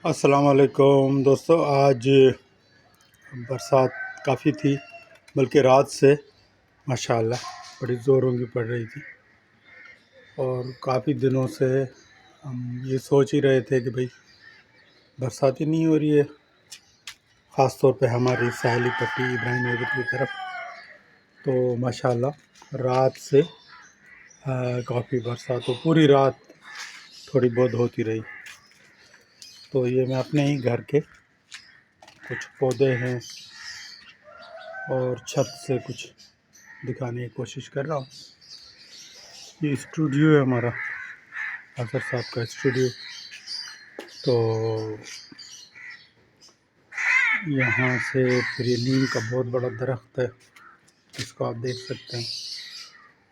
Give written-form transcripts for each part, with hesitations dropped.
अस्सलाम वालेकुम दोस्तों। आज बरसात काफ़ी थी, बल्कि रात से माशाअल्लाह बड़ी ज़ोरों की पड़ रही थी। और काफ़ी दिनों से हम ये सोच ही रहे थे कि भाई बरसात ही नहीं हो रही है, ख़ास तौर पे हमारी साहली पट्टी इब्राहिम नगर की तरफ। तो माशाअल्लाह रात से काफ़ी बरसात हो, पूरी रात थोड़ी बहुत होती रही। तो ये मैं अपने ही घर के कुछ पौधे हैं और छत से कुछ दिखाने की कोशिश कर रहा हूँ। ये स्टूडियो है हमारा, असर साहब का स्टूडियो। तो यहाँ से फिर ये नीम का बहुत बड़ा दरख्त है, इसको आप देख सकते हैं।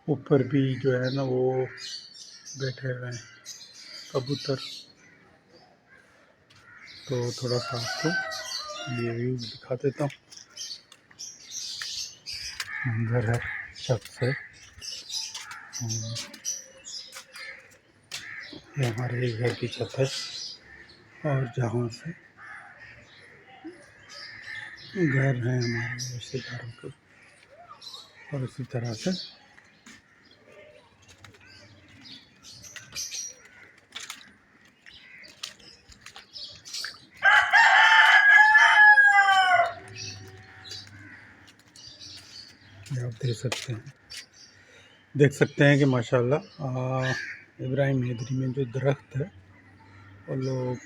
ऊपर भी जो है ना वो बैठे हुए हैं कबूतर। तो थोड़ा सा आपको ये व्यू दिखा देता हूँ। मंजर है छत से। ये हमारे घर की छत है और जहाँ से घर है हमारे रिश्तेदारों के, और इसी तरह से आप देख सकते हैं कि माशाल्लाह इब्राहिम हैदरी में जो दरख्त है वो लोग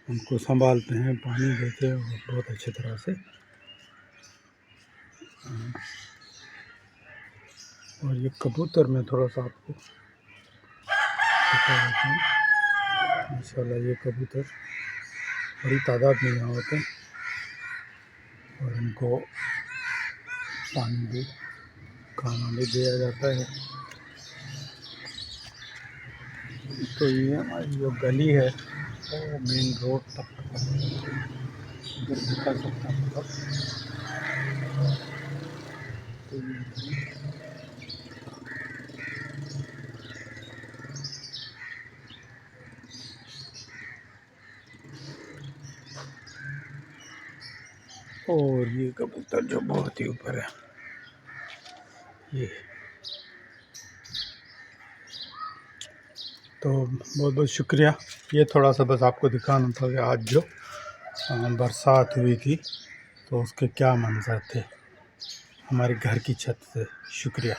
उनको संभालते हैं, पानी देते हैं और बहुत अच्छी तरह से। और ये कबूतर में थोड़ा सा आपको दिखा देता हूँ। माशाल्लाह ये कबूतर बड़ी तादाद में यहाँ होते हैं और इनको पानी भी, खाना भी दिया जाता है। तो ये हमारी जो गली है वो मेन रोड तक इधर दिखा सकता हूँ। तो और ये कबूतर जो बहुत ही ऊपर है, ये तो बहुत बहुत शुक्रिया। ये थोड़ा सा बस आपको दिखाना था कि आज जो बरसात हुई थी तो उसके क्या मंजर थे हमारे घर की छत से। शुक्रिया।